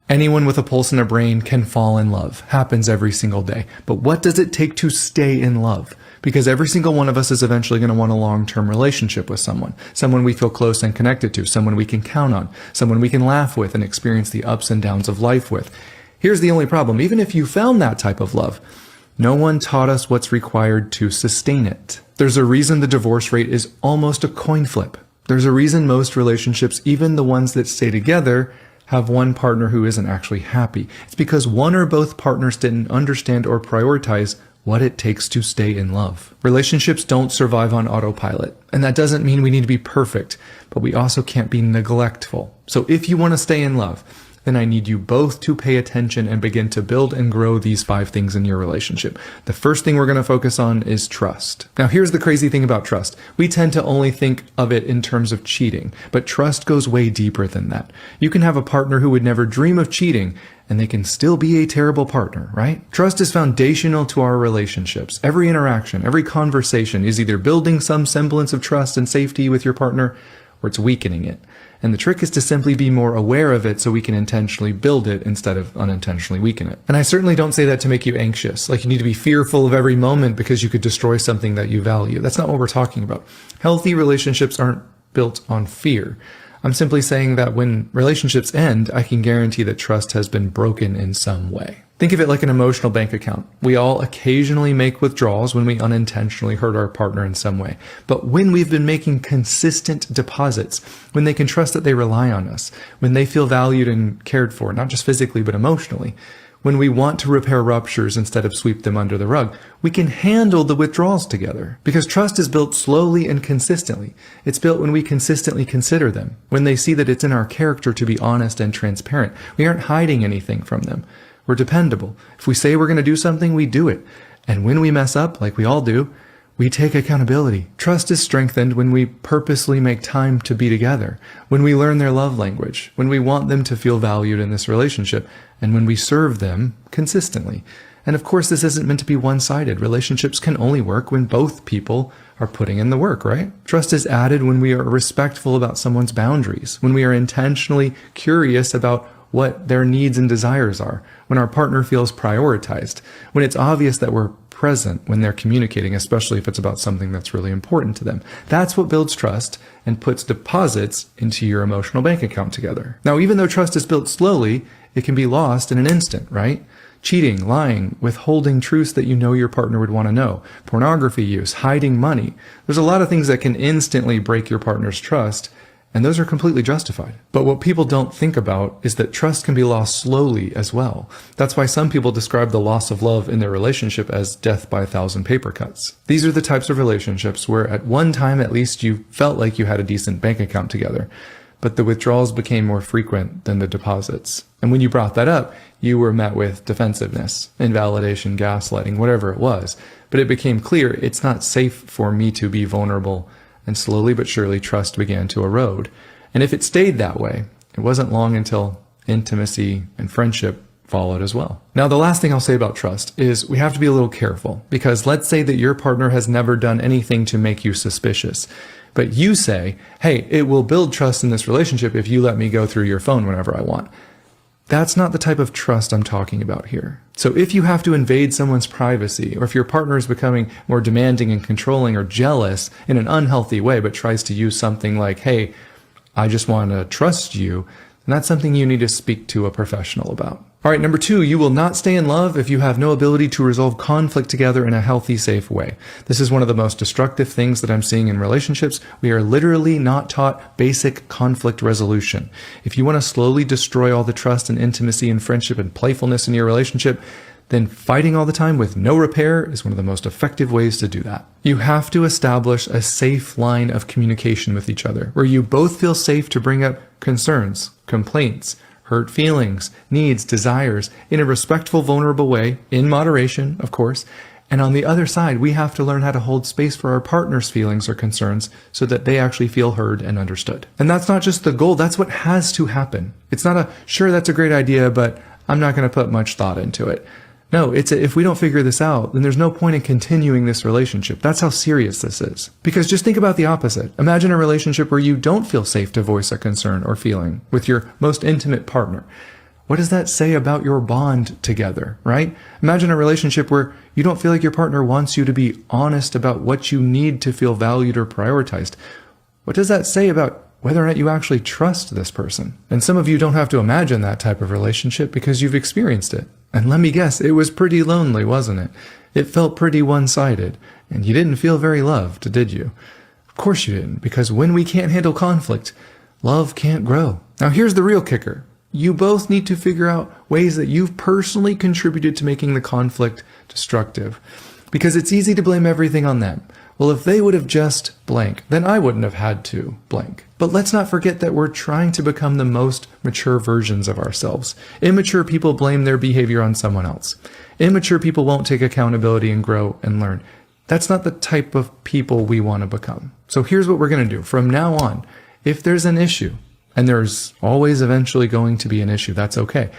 Anyone with a pulse and a brain can fall in love. Happens every single day. But what does it take to stay in love? Because every single one of us is eventually going to want a long-term relationship with someone we feel close and connected to, someone we can count on, someone we can laugh with and experience the ups and downs of life with. Here's the only problem. Even if you found that type of love, no one taught us what's required to sustain it. There's a reason the divorce rate is almost a coin flip. There's a reason most relationships, even the ones that stay together, have one partner who isn't actually happy. It's because one or both partners didn't understand or prioritize what it takes to stay in love. Relationships don't survive on autopilot, and that doesn't mean we need to be perfect, but we also can't be neglectful. So if you want to stay in love, then I need you both to pay attention and begin to build and grow these 5 things in your relationship. The first thing we're going to focus on is trust. Now, here's the crazy thing about trust. We tend to only think of it in terms of cheating, but trust goes way deeper than that. You can have a partner who would never dream of cheating, and they can still be a terrible partner, right? Trust is foundational to our relationships. Every interaction, every conversation is either building some semblance of trust and safety with your partner, or it's weakening it. And the trick is to simply be more aware of it so we can intentionally build it instead of unintentionally weaken it. And I certainly don't say that to make you anxious, like you need to be fearful of every moment because you could destroy something that you value. That's not what we're talking about. Healthy relationships aren't built on fear. I'm simply saying that when relationships end, I can guarantee that trust has been broken in some way. Think of it like an emotional bank account. We all occasionally make withdrawals when we unintentionally hurt our partner in some way. But when we've been making consistent deposits, when they can trust that they rely on us, when they feel valued and cared for, not just physically but emotionally, when we want to repair ruptures instead of sweep them under the rug, we can handle the withdrawals together. Because trust is built slowly and consistently. It's built when we consistently consider them, when they see that it's in our character to be honest and transparent. We aren't hiding anything from them. We're dependable. If we say we're going to do something, we do it. And when we mess up, like we all do, we take accountability. Trust is strengthened when we purposely make time to be together, when we learn their love language, when we want them to feel valued in this relationship, and when we serve them consistently. And of course, this isn't meant to be one-sided. Relationships can only work when both people are putting in the work, right? Trust is added when we are respectful about someone's boundaries, when we are intentionally curious about what their needs and desires are, when our partner feels prioritized, when it's obvious that we're present when they're communicating, especially if it's about something that's really important to them. That's what builds trust and puts deposits into your emotional bank account together. Now, even though trust is built slowly, it can be lost in an instant, right? Cheating, lying, withholding truths that you know your partner would want to know, pornography use, hiding money. There's a lot of things that can instantly break your partner's trust, and those are completely justified. But what people don't think about is that trust can be lost slowly as well. That's why some people describe the loss of love in their relationship as death by 1,000 paper cuts. These are the types of relationships where at one time at least you felt like you had a decent bank account together, but the withdrawals became more frequent than the deposits. And when you brought that up, you were met with defensiveness, invalidation, gaslighting, whatever it was. But it became clear it's not safe for me to be vulnerable, and slowly but surely trust began to erode. And if it stayed that way, it wasn't long until intimacy and friendship followed as well. Now, the last thing I'll say about trust is we have to be a little careful, because let's say that your partner has never done anything to make you suspicious, but you say, hey, it will build trust in this relationship if you let me go through your phone whenever I want. That's not the type of trust I'm talking about here. So if you have to invade someone's privacy, or if your partner is becoming more demanding and controlling or jealous in an unhealthy way, but tries to use something like, hey, I just want to trust you, then that's something you need to speak to a professional about. All right, number 2, you will not stay in love if you have no ability to resolve conflict together in a healthy, safe way. This is one of the most destructive things that I'm seeing in relationships. We are literally not taught basic conflict resolution. If you want to slowly destroy all the trust and intimacy and friendship and playfulness in your relationship, then fighting all the time with no repair is one of the most effective ways to do that. You have to establish a safe line of communication with each other, where you both feel safe to bring up concerns, complaints, hurt feelings, needs, desires, in a respectful, vulnerable way, in moderation, of course. And on the other side, we have to learn how to hold space for our partner's feelings or concerns so that they actually feel heard and understood. And that's not just the goal, that's what has to happen. It's not a, sure, that's a great idea, but I'm not going to put much thought into it. No, if we don't figure this out, then there's no point in continuing this relationship. That's how serious this is. Because just think about the opposite. Imagine a relationship where you don't feel safe to voice a concern or feeling with your most intimate partner. What does that say about your bond together, right? Imagine a relationship where you don't feel like your partner wants you to be honest about what you need to feel valued or prioritized. What does that say about whether or not you actually trust this person? And some of you don't have to imagine that type of relationship because you've experienced it. And let me guess, it was pretty lonely, wasn't it? It felt pretty one-sided, and you didn't feel very loved, did you? Of course you didn't, because when we can't handle conflict, love can't grow. Now here's the real kicker. You both need to figure out ways that you've personally contributed to making the conflict destructive. Because it's easy to blame everything on them. Well, if they would have just blank, then I wouldn't have had to blank. But let's not forget that we're trying to become the most mature versions of ourselves. Immature people blame their behavior on someone else. Immature people won't take accountability and grow and learn. That's not the type of people we want to become. So here's what we're going to do. From now on, if there's an issue, and there's always eventually going to be an issue, that's okay.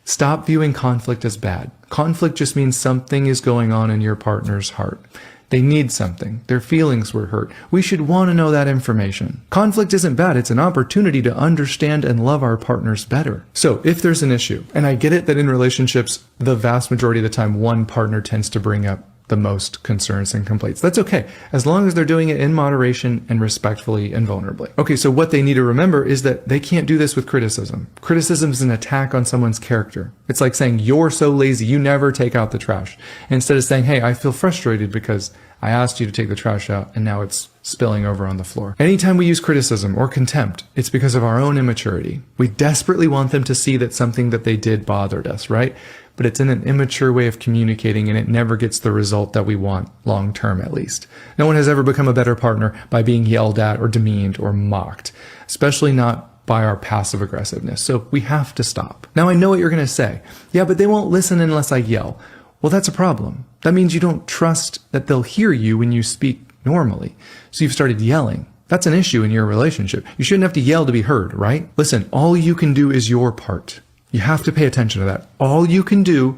Stop viewing conflict as bad. Conflict just means something is going on in your partner's heart. They need something. Their feelings were hurt. We should want to know that information. Conflict isn't bad. It's an opportunity to understand and love our partners better. So if there's an issue, and I get it that in relationships, the vast majority of the time, one partner tends to bring up the most concerns and complaints. That's okay, as long as they're doing it in moderation and respectfully and vulnerably. Okay, so what they need to remember is that they can't do this with criticism. Criticism is an attack on someone's character. It's like saying, you're so lazy, you never take out the trash. Instead of saying, hey, I feel frustrated because I asked you to take the trash out and now it's spilling over on the floor. Anytime we use criticism or contempt, it's because of our own immaturity. We desperately want them to see that something that they did bothered us, right? But it's in an immature way of communicating and it never gets the result that we want, long term at least. No one has ever become a better partner by being yelled at or demeaned or mocked, especially not by our passive aggressiveness. So we have to stop. Now I know what you're going to say. Yeah, but they won't listen unless I yell. Well, that's a problem. That means you don't trust that they'll hear you when you speak normally. So you've started yelling. That's an issue in your relationship. You shouldn't have to yell to be heard, right? Listen, all you can do is your part. You have to pay attention to that. All you can do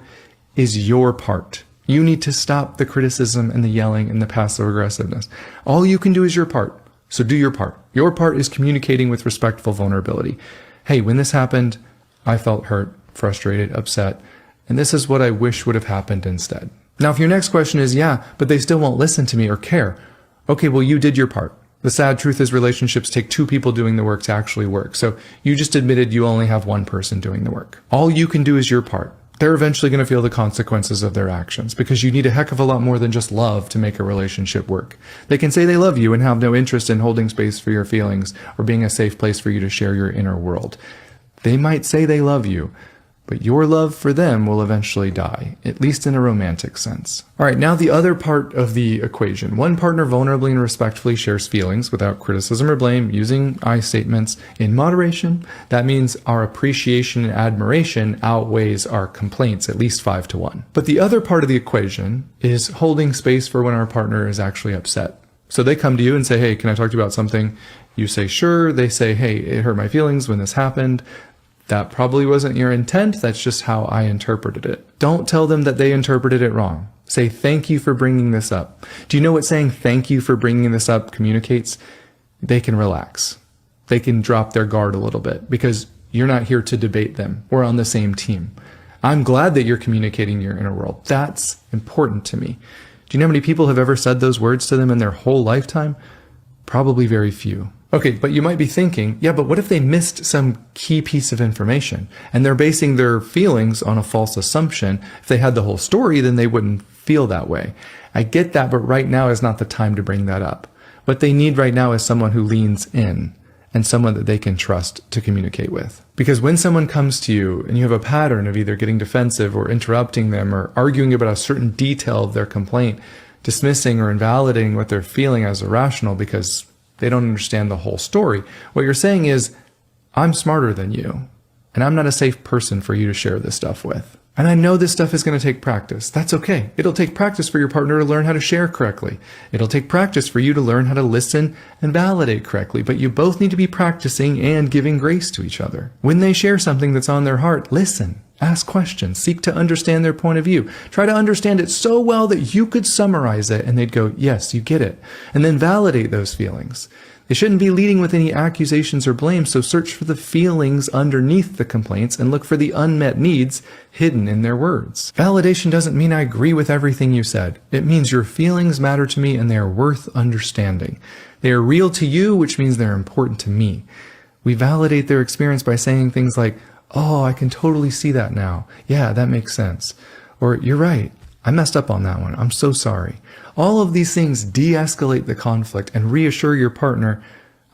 is your part. You need to stop the criticism and the yelling and the passive aggressiveness. All you can do is your part. So do your part. Your part is communicating with respectful vulnerability. Hey, when this happened, I felt hurt, frustrated, upset, and this is what I wish would have happened instead. Now, if your next question is, yeah, but they still won't listen to me or care. Okay, well, you did your part. The sad truth is relationships take two people doing the work to actually work. So you just admitted you only have one person doing the work. All you can do is your part. They're eventually going to feel the consequences of their actions because you need a heck of a lot more than just love to make a relationship work. They can say they love you and have no interest in holding space for your feelings or being a safe place for you to share your inner world. They might say they love you, but your love for them will eventually die, at least in a romantic sense. All right, now the other part of the equation. One partner vulnerably and respectfully shares feelings without criticism or blame, using I statements in moderation. That means our appreciation and admiration outweighs our complaints, at least 5-1. But the other part of the equation is holding space for when our partner is actually upset. So they come to you and say, hey, can I talk to you about something? You say, sure. They say, hey, it hurt my feelings when this happened. That probably wasn't your intent. That's just how I interpreted it. Don't tell them that they interpreted it wrong. Say, thank you for bringing this up. Do you know what saying thank you for bringing this up communicates? They can relax. They can drop their guard a little bit because you're not here to debate them. We're on the same team. I'm glad that you're communicating your inner world. That's important to me. Do you know how many people have ever said those words to them in their whole lifetime? Probably very few. Okay, but you might be thinking, yeah, but what if they missed some key piece of information and they're basing their feelings on a false assumption? If they had the whole story, then they wouldn't feel that way. I get that, but right now is not the time to bring that up. What they need right now is someone who leans in and someone that they can trust to communicate with. Because when someone comes to you and you have a pattern of either getting defensive or interrupting them or arguing about a certain detail of their complaint, dismissing or invalidating what they're feeling as irrational because they don't understand the whole story. What you're saying is, I'm smarter than you, and I'm not a safe person for you to share this stuff with. And I know this stuff is going to take practice. That's okay. It'll take practice for your partner to learn how to share correctly. It'll take practice for you to learn how to listen and validate correctly, but you both need to be practicing and giving grace to each other. When they share something that's on their heart, listen. Ask questions. Seek to understand their point of view. Try to understand it so well that you could summarize it and they'd go, yes, you get it. And then validate those feelings. You shouldn't be leading with any accusations or blame, so search for the feelings underneath the complaints and look for the unmet needs hidden in their words. Validation doesn't mean I agree with everything you said. It means your feelings matter to me and they are worth understanding. They are real to you, which means they're important to me. We validate their experience by saying things like, oh, I can totally see that now. Yeah, that makes sense. Or, you're right. I messed up on that one. I'm so sorry. All of these things de-escalate the conflict and reassure your partner,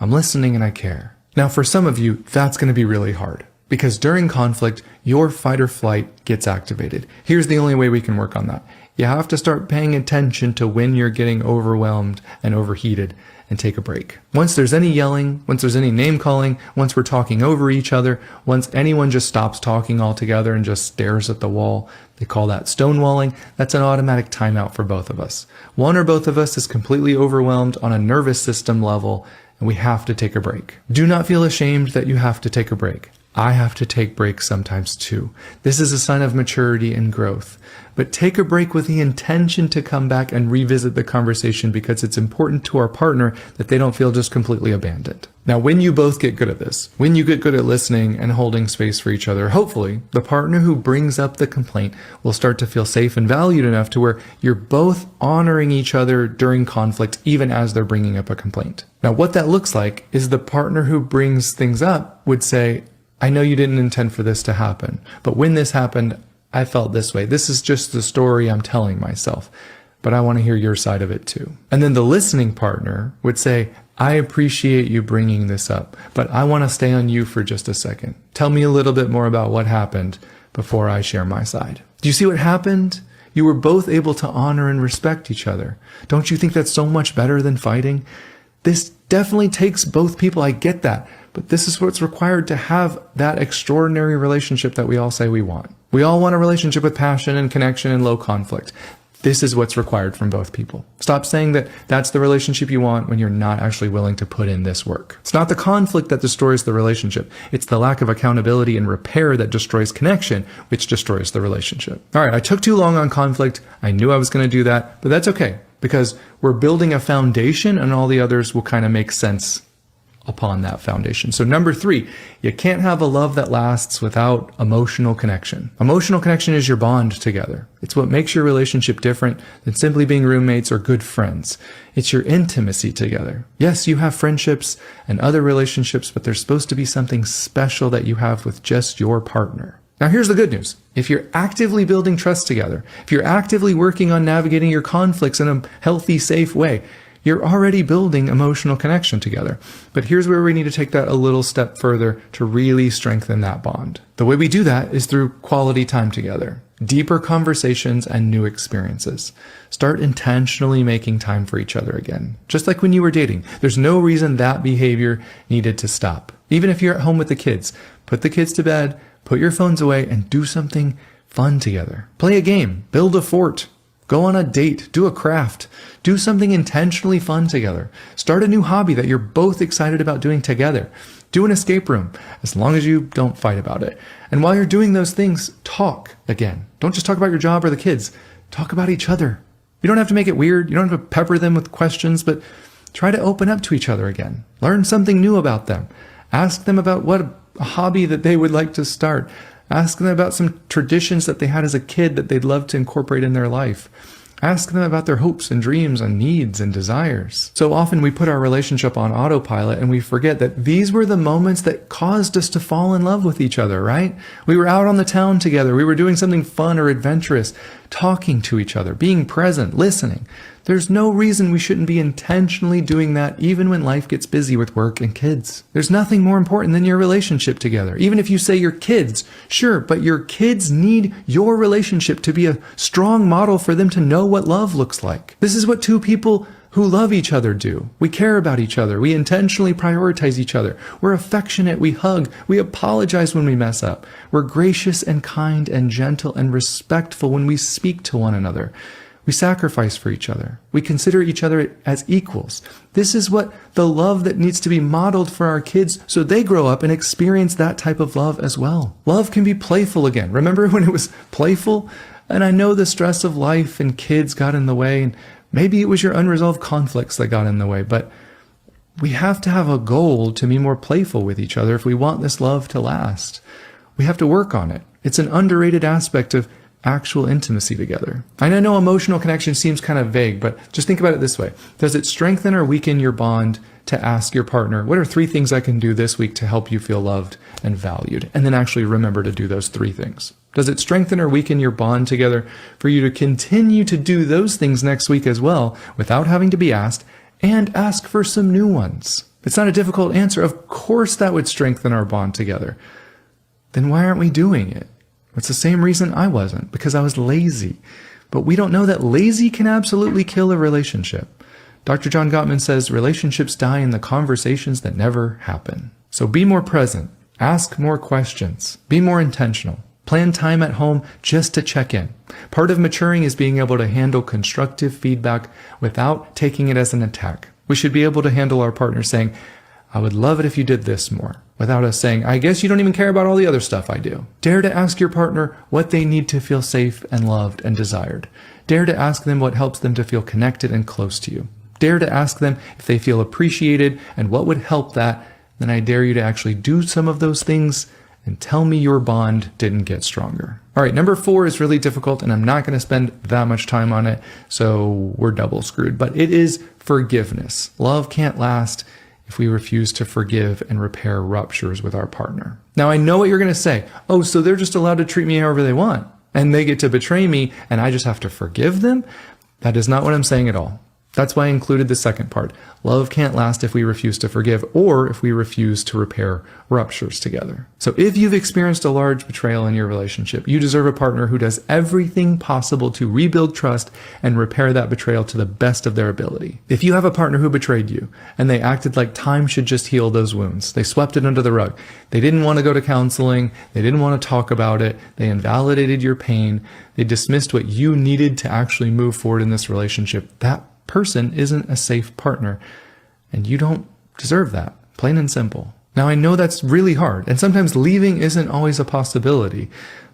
I'm listening and I care. Now, for some of you, that's going to be really hard because during conflict, your fight or flight gets activated. Here's the only way we can work on that. You have to start paying attention to when you're getting overwhelmed and overheated and take a break. Once there's any yelling, once there's any name calling, once we're talking over each other, once anyone just stops talking altogether and just stares at the wall, they call that stonewalling. That's an automatic timeout for both of us. One or both of us is completely overwhelmed on a nervous system level, and we have to take a break. Do not feel ashamed that you have to take a break. I have to take breaks sometimes too. This is a sign of maturity and growth. But take a break with the intention to come back and revisit the conversation because it's important to our partner that they don't feel just completely abandoned. Now, when you both get good at this, when you get good at listening and holding space for each other, hopefully the partner who brings up the complaint will start to feel safe and valued enough to where you're both honoring each other during conflict, even as they're bringing up a complaint. Now, what that looks like is the partner who brings things up would say, I know you didn't intend for this to happen, but when this happened, I felt this way. This is just the story I'm telling myself, but I want to hear your side of it too. And then the listening partner would say, I appreciate you bringing this up, but I want to stay on you for just a second. Tell me a little bit more about what happened before I share my side. Do you see what happened? You were both able to honor and respect each other. Don't you think that's so much better than fighting? This definitely takes both people. I get that. But this is what's required to have that extraordinary relationship that we all say we want. We all want a relationship with passion and connection and low conflict. This is what's required from both people. Stop saying that that's the relationship you want when you're not actually willing to put in this work. It's not the conflict that destroys the relationship. It's the lack of accountability and repair that destroys connection, which destroys the relationship. All right, I took too long on conflict. I knew I was going to do that, but that's okay because we're building a foundation and all the others will kind of make sense upon that foundation. So number 3, you can't have a love that lasts without emotional connection. Emotional connection is your bond together. It's what makes your relationship different than simply being roommates or good friends. It's your intimacy together. Yes, you have friendships and other relationships, but there's supposed to be something special that you have with just your partner. Now here's the good news. If you're actively building trust together, if you're actively working on navigating your conflicts in a healthy, safe way, you're already building emotional connection together. But here's where we need to take that a little step further to really strengthen that bond. The way we do that is through quality time together, deeper conversations, and new experiences. Start intentionally making time for each other again. Just like when you were dating, there's no reason that behavior needed to stop. Even if you're at home with the kids, put the kids to bed, put your phones away, and do something fun together. Play a game, build a fort, go on a date, do a craft, do something intentionally fun together. Start a new hobby that you're both excited about doing together. Do an escape room, as long as you don't fight about it. And while you're doing those things, talk again. Don't just talk about your job or the kids. Talk about each other. You don't have to make it weird. You don't have to pepper them with questions, but try to open up to each other again. Learn something new about them. Ask them about what a hobby that they would like to start. Ask them about some traditions that they had as a kid that they'd love to incorporate in their life. Ask them about their hopes and dreams and needs and desires. So often we put our relationship on autopilot and we forget that these were the moments that caused us to fall in love with each other, right? We were out on the town together. We were doing something fun or adventurous, talking to each other, being present, listening. There's no reason we shouldn't be intentionally doing that even when life gets busy with work and kids. There's nothing more important than your relationship together. Even if you say your kids, sure, but your kids need your relationship to be a strong model for them to know what love looks like. This is what two people who love each other do. We care about each other. We intentionally prioritize each other. We're affectionate. We hug. We apologize when we mess up. We're gracious and kind and gentle and respectful when we speak to one another. We sacrifice for each other. We consider each other as equals. This is what the love that needs to be modeled for our kids so they grow up and experience that type of love as well. Love can be playful again. Remember when it was playful? And I know the stress of life and kids got in the way, and maybe it was your unresolved conflicts that got in the way, but we have to have a goal to be more playful with each other if we want this love to last. We have to work on it. It's an underrated aspect of actual intimacy together. And I know emotional connection seems kind of vague, but just think about it this way. Does it strengthen or weaken your bond to ask your partner, what are 3 things I can do this week to help you feel loved and valued? And then actually remember to do those 3 things. Does it strengthen or weaken your bond together for you to continue to do those things next week as well without having to be asked, and ask for some new ones? It's not a difficult answer. Of course that would strengthen our bond together. Then why aren't we doing it? It's the same reason I wasn't, because I was lazy. But we don't know that lazy can absolutely kill a relationship. Dr. John Gottman says relationships die in the conversations that never happen. So be more present, ask more questions, be more intentional, plan time at home just to check in. Part of maturing is being able to handle constructive feedback without taking it as an attack. We should be able to handle our partner saying, I would love it if you did this more, without us saying, I guess you don't even care about all the other stuff I do. Dare to ask your partner what they need to feel safe and loved and desired. Dare to ask them what helps them to feel connected and close to you. Dare to ask them if they feel appreciated and what would help that. Then I dare you to actually do some of those things and tell me your bond didn't get stronger. All right, number 4 is really difficult, and I'm not going to spend that much time on it, so we're double screwed. But it is forgiveness. Love can't last if we refuse to forgive and repair ruptures with our partner. Now, I know what you're going to say. Oh, so they're just allowed to treat me however they want, and they get to betray me, and I just have to forgive them? That is not what I'm saying at all. That's why I included the second part. Love can't last if we refuse to forgive or if we refuse to repair ruptures together. So if you've experienced a large betrayal in your relationship, you deserve a partner who does everything possible to rebuild trust and repair that betrayal to the best of their ability. If you have a partner who betrayed you and they acted like time should just heal those wounds, they swept it under the rug, they didn't want to go to counseling, they didn't want to talk about it, they invalidated your pain, they dismissed what you needed to actually move forward in this relationship, that person isn't a safe partner, and you don't deserve that, plain and simple. Now, I know that's really hard, and sometimes leaving isn't always a possibility,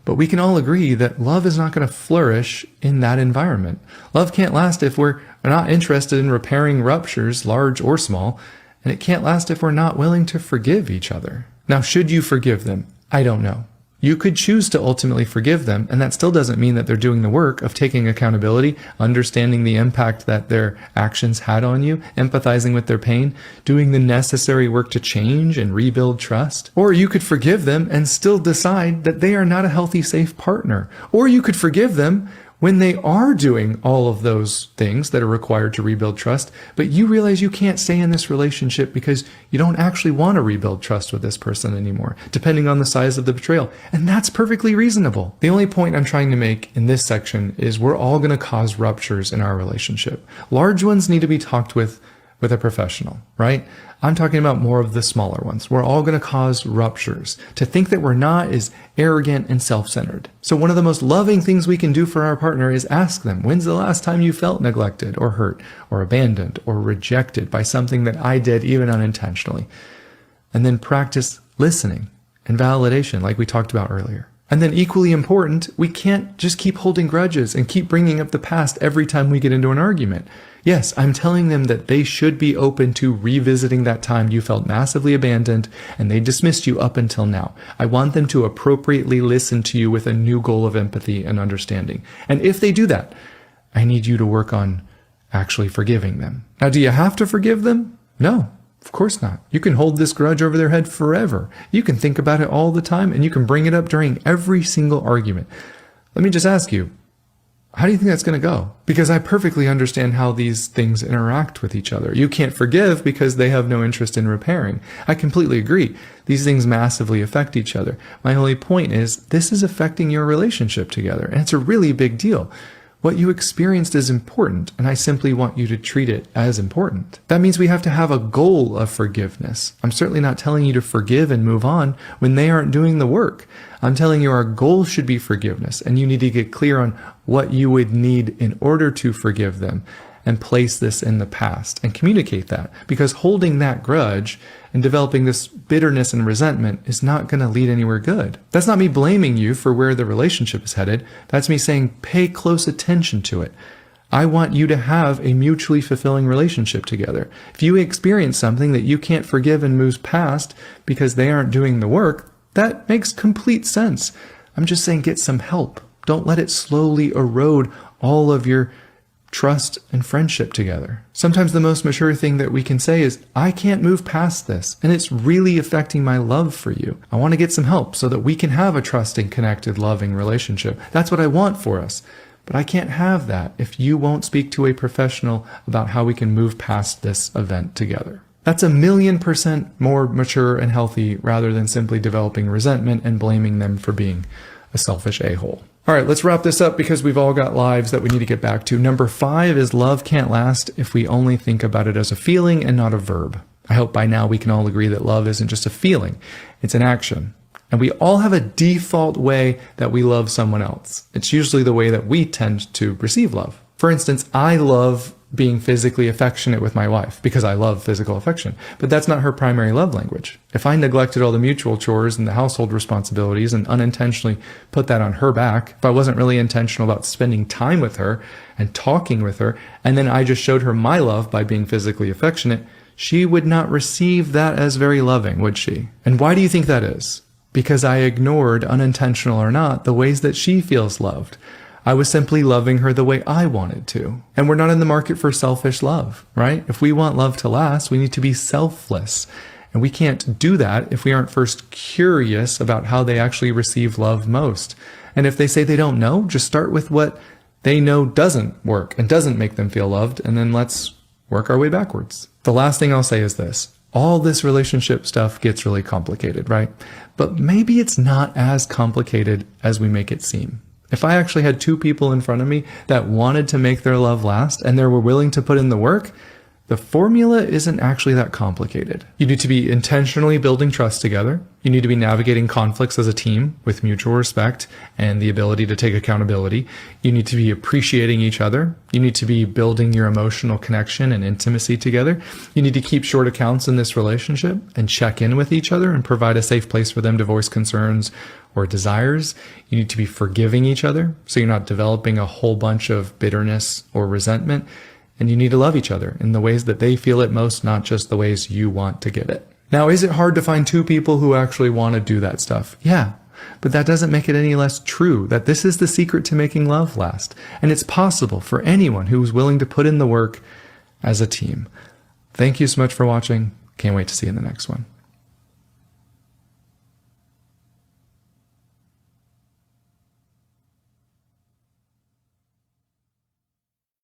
but we can all agree that love is not going to flourish in that environment. Love can't last if we're not interested in repairing ruptures, large or small, and it can't last if we're not willing to forgive each other. Now, should you forgive them? I don't know. You could choose to ultimately forgive them, and that still doesn't mean that they're doing the work of taking accountability, understanding the impact that their actions had on you, empathizing with their pain, doing the necessary work to change and rebuild trust. Or you could forgive them and still decide that they are not a healthy, safe partner. Or you could forgive them when they are doing all of those things that are required to rebuild trust, but you realize you can't stay in this relationship because you don't actually want to rebuild trust with this person anymore, depending on the size of the betrayal. And that's perfectly reasonable. The only point I'm trying to make in this section is we're all going to cause ruptures in our relationship. Large ones need to be talked with a professional, right? I'm talking about more of the smaller ones. We're all going to cause ruptures. To think that we're not is arrogant and self-centered. So one of the most loving things we can do for our partner is ask them, when's the last time you felt neglected or hurt or abandoned or rejected by something that I did even unintentionally? And then practice listening and validation like we talked about earlier. And then equally important, we can't just keep holding grudges and keep bringing up the past every time we get into an argument. Yes, I'm telling them that they should be open to revisiting that time you felt massively abandoned and they dismissed you up until now. I want them to appropriately listen to you with a new goal of empathy and understanding. And if they do that, I need you to work on actually forgiving them. Now, do you have to forgive them? No, of course not. You can hold this grudge over their head forever. You can think about it all the time and you can bring it up during every single argument. Let me just ask you, how do you think that's going to go? Because I perfectly understand how these things interact with each other. You can't forgive because they have no interest in repairing. I completely agree. These things massively affect each other. My only point is this is affecting your relationship together, and it's a really big deal. What you experienced is important, and I simply want you to treat it as important. That means we have to have a goal of forgiveness. I'm certainly not telling you to forgive and move on when they aren't doing the work. I'm telling you our goal should be forgiveness, and you need to get clear on what you would need in order to forgive them and place this in the past and communicate that, because holding that grudge and developing this bitterness and resentment is not going to lead anywhere good. That's not me blaming you for where the relationship is headed. That's me saying pay close attention to it. I want you to have a mutually fulfilling relationship together. If you experience something that you can't forgive and move past because they aren't doing the work, that makes complete sense. I'm just saying get some help. Don't let it slowly erode all of your trust and friendship together. Sometimes the most mature thing that we can say is, I can't move past this, and it's really affecting my love for you. I want to get some help so that we can have a trusting, connected, loving relationship. That's what I want for us. But I can't have that if you won't speak to a professional about how we can move past this event together. That's 1,000,000% more mature and healthy rather than simply developing resentment and blaming them for being a selfish a-hole. All right, let's wrap this up because we've all got lives that we need to get back to. Number 5 is love can't last if we only think about it as a feeling and not a verb. I hope by now we can all agree that love isn't just a feeling, it's an action. And we all have a default way that we love someone else. It's usually the way that we tend to receive love. For instance, I love being physically affectionate with my wife because I love physical affection, but that's not her primary love language. If I neglected all the mutual chores and the household responsibilities and unintentionally put that on her back, if I wasn't really intentional about spending time with her and talking with her, and then I just showed her my love by being physically affectionate, she would not receive that as very loving, would she? And why do you think that is? Because I ignored, unintentional or not, the ways that she feels loved. I was simply loving her the way I wanted to. And we're not in the market for selfish love, right? If we want love to last, we need to be selfless. And we can't do that if we aren't first curious about how they actually receive love most. And if they say they don't know, just start with what they know doesn't work and doesn't make them feel loved, and then let's work our way backwards. The last thing I'll say is this. All this relationship stuff gets really complicated, right? But maybe it's not as complicated as we make it seem. If I actually had 2 people in front of me that wanted to make their love last and they were willing to put in the work, the formula isn't actually that complicated. You need to be intentionally building trust together. You need to be navigating conflicts as a team with mutual respect and the ability to take accountability. You need to be appreciating each other. You need to be building your emotional connection and intimacy together. You need to keep short accounts in this relationship and check in with each other and provide a safe place for them to voice concerns or desires. You need to be forgiving each other so you're not developing a whole bunch of bitterness or resentment. And you need to love each other in the ways that they feel it most, not just the ways you want to give it. Now, is it hard to find 2 people who actually want to do that stuff? Yeah, but that doesn't make it any less true that this is the secret to making love last. And it's possible for anyone who is willing to put in the work as a team. Thank you so much for watching. Can't wait to see you in the next one.